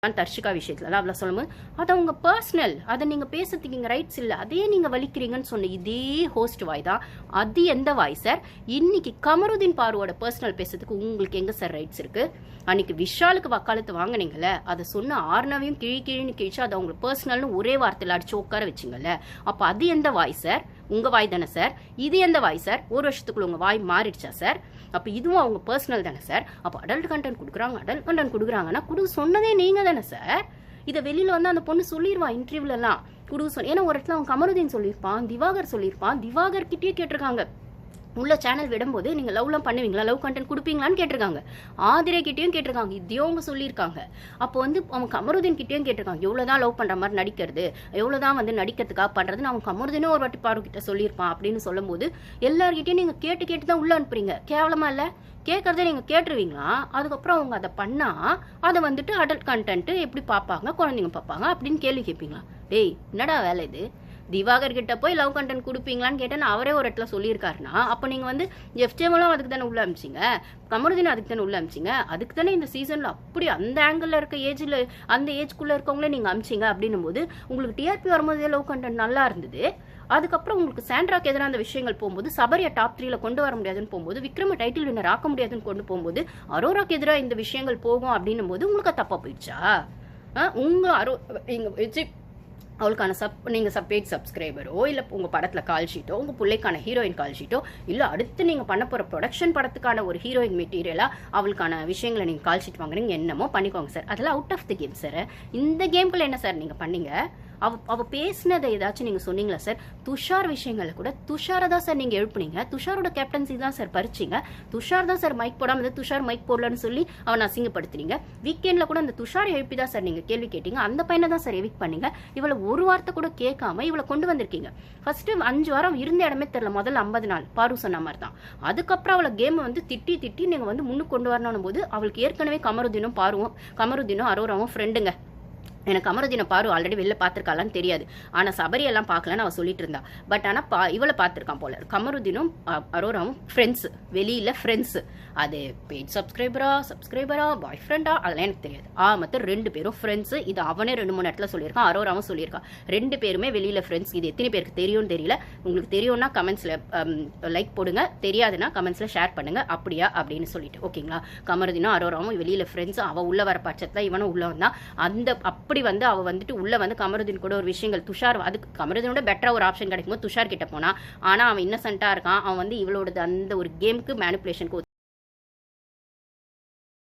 தர்ஷிகா விஷயத்துலலாம் அவ்வளோ சொல்லும்போது அது அவங்க பர்சனல், அதை நீங்கள் பேசுறதுக்கு இங்கே ரைட்ஸ் இல்லை, அதே நீங்கள் வலிக்கிறீங்கன்னு சொன்ன இதே ஹோஸ்ட் வாய் தான் அது எந்த வாய் சார்? இன்னைக்கு கமருதீன் பாருவோட பர்சனல் பேசுறதுக்கு உங்களுக்கு எங்கே சார் ரைட்ஸ் இருக்குது? அன்னைக்கு விஷாலுக்கு வக்காலத்து வாங்கினீங்கல்ல, அதை சொன்ன ஆர்னவையும் கிழின்னு கிழிச்சு அதை அவங்க பர்சனல்னு ஒரே வார்த்தையில் அடிச்சு உட்கார வச்சிங்கல்ல, அப்போ அது எந்த வாய் சார்? உங்கள் வாய் தானே சார்? இது எந்த வாய் சார்? ஒரு வருஷத்துக்குள்ள உங்கள் வாய் மாறிடுச்சா சார்? அப்போ இதுவும் அவங்க பர்சனல் தானே சார்? அப்போ அடல்ட் கண்டென்ட் கொடுக்குறாங்கன்னா சொன்னதே நீங்கள் தானே சார்? இதை வெளியில் வந்து அந்த பொண்ணு சொல்லிடுவா இன்டர்வியூலலாம் ஏன்னா ஒரு இடத்துல அவன் கமருதீன் சொல்லியிருப்பான், திவாகர் சொல்லியிருப்பான், திவாகர் கிட்டே கேட்டிருக்காங்க உள்ள சேனல் விடும்போது நீங்கள் லவ்லாம் பண்ணுவீங்களா, லவ் கண்டென்ட் கொடுப்பீங்களான்னு கேட்டிருக்காங்க. ஆதிரை கிட்டேயும் கேட்டிருக்காங்க, இதையும் அவங்க சொல்லியிருக்காங்க. அப்போ வந்து அவன் கமருதீன் கிட்டேயும் கேட்டிருக்காங்க, எவ்வளோதான் லவ் பண்ணுற மாதிரி நடிக்கிறது, எவ்வளோதான் வந்து நடிக்கிறதுக்காக பண்ணுறதுன்னு அவன் கமருதீனும் ஒரு வாட்டி பாரு கிட்ட சொல்லியிருப்பான் அப்படின்னு சொல்லும் போது எல்லார்கிட்டையும் நீங்கள் கேட்டு தான் உள்ள அனுப்புறீங்க. கேவலமா இல்லை? கேட்கறதே நீங்கள் கேட்டுருவீங்களா? அதுக்கப்புறம் அவங்க அதை பண்ணால் அதை வந்துட்டு அடல்ட் கண்டென்ட்டு எப்படி பார்ப்பாங்க, குழந்தைங்க பார்ப்பாங்க அப்படின்னு கேள்வி கேட்பீங்களா? டேய் என்னடா வேலை இது? திவாகர் கிட்ட போய் லவ் கண்டென்ட் கொடுப்பீங்களான்னு கேட்டேன், அவரே ஒரு இடத்துல சொல்லியிருக்காருன்னா அப்போ நீங்கள் வந்து எஃப்ஜேமெல்லாம் அதுக்கு தானே உள்ள அமிச்சிங்க, கமருதீன் அதுக்கு தானே உள்ள அமிச்சிங்க, அதுக்கு தானே இந்த சீசனில் அப்படி அந்த ஆங்கிளில் இருக்க ஏஜில் அந்த ஏஜ்குள்ளே இருக்கவங்களே நீங்கள் அமிச்சிங்க. அப்படின்னும் போது உங்களுக்கு டிஆர்பி வரும்போதே லவ் கண்டென்ட் நல்லா இருந்தது. அதுக்கப்புறம் உங்களுக்கு சாண்ட்ராக்கு எதிராக அந்த விஷயங்கள் போகும்போது, சபரியை டாப் 3ல கொண்டு வர முடியாதுன்னு போகும்போது, விக்ரம டைட்டில் வின்னர் ஆக்க முடியாதுன்னு கொண்டு போகும்போது, அரோராக்கு எதிராக இந்த விஷயங்கள் போகும் அப்படின்னும் போது உங்களுக்கு தப்பா போயிடுச்சா? அவளுக்கான நீங்கள் பெய்ட் சப்ஸ்கிரைபரோ இல்லை உங்கள் படத்தில் கால் ஷீட்டோ, உங்கள் பிள்ளைக்கான ஹீரோயின் கால் ஷீட்டோ, இல்லை அடுத்து நீங்கள் பண்ண போகிற ப்ரொடக்ஷன் படத்துக்கான ஒரு ஹீரோயின் மெட்டீரியலாக அவளுக்கான விஷயங்களை நீங்கள் கால் ஷீட் வாங்குறீங்க, என்னமோ பண்ணிக்கோங்க சார். அதெல்லாம் out of the game sir. இந்த கேம்குள்ளே என்ன சார் நீங்கள் பண்ணீங்க? அவ பேசினதை ஏதாச்சும் நீங்கள் சொன்னீங்களா சார்? துஷார் விஷயங்களை கூட துஷாரை தான் சார் நீங்கள் எழுப்புனீங்க, துஷாரோட கேப்டன்சி தான் சார் பறிச்சிங்க, துஷார் தான் சார் மைக் போடாமல் துஷார் மைக் போடலன்னு சொல்லி அவனை அசிங்கப்படுத்துறீங்க. வீக்கெண்டில் கூட அந்த துஷார் எழுப்பி தான் சார் நீங்கள் கேள்வி கேட்டீங்க, அந்த பையனை தான் சார் எவிக் பண்ணீங்க. இவளை ஒரு வார்த்தை கூட கேட்காம இவளை கொண்டு வந்திருக்கீங்க. ஃபர்ஸ்ட் 5 வாரம் இருந்த இடமே தெரியல, முதல்ல 50 நாள் பாரு சொன்ன மாதிரி தான். அதுக்கப்புறம் அவளை கேமை வந்து திட்டி நீங்கள் வந்து முன்னுக்கு கொண்டு வரணும் போது அவளுக்கு ஏற்கனவே கமருதீனும் அரோராவும் ஃப்ரெண்டுங்க. எனக்கு கமருதீனை பாரு ஆல்ரெடி வெளில பார்த்துருக்காளான்னு தெரியாது, ஆனால் சபரியெல்லாம் பார்க்கலன்னு அவள் சொல்லிட்டு இருந்தா. பட் ஆனால் இவளை பார்த்துருக்கான் போல. கமருதீனும் அரோராவும் ஃப்ரெண்ட்ஸு, வெளியில் ஃப்ரெண்ட்ஸு. அது பெய்ட் சப்ஸ்கிரைபரா பாய் ஃப்ரெண்டா அதெல்லாம் எனக்கு தெரியாது. மொத்தம் 2 பேரும் ஃப்ரெண்ட்ஸு. இது அவனே 2-3 இடத்துல சொல்லியிருக்கான், அரோராவும் சொல்லியிருக்கான். 2 பேருமே வெளியில் ஃப்ரெண்ட்ஸ். இது எத்தனை பேருக்கு தெரியும்னு தெரியல. உங்களுக்கு தெரியும்னா கமெண்ட்ஸில் லைக் போடுங்க, தெரியாதுன்னா கமெண்ட்ஸில் ஷேர் பண்ணுங்க, அப்படியா அப்படின்னு சொல்லிட்டு. ஓகேங்களா? கமருதீனும் அரோராவும் வெளியில் ஃப்ரெண்ட்ஸு. அவள் உள்ள வர பட்சத்தில் இவனும் உள்ள வந்தான். அப்படி வந்து அவ வந்துட்டு உள்ள வந்து கமருதீன் கூட ஒரு விஷயங்கள் துஷார் அதுக்கு கமருதீனோட பெட்டரா ஒரு ஆப்ஷன் கிடைக்கும் போது துஷார் கிட்ட போனா, ஆனா அவன் இன்னசென்ட்டா இருக்கான். அவன் வந்து இவளோட அந்த ஒரு கேமுக்கு மேனிபுலேஷனுக்கு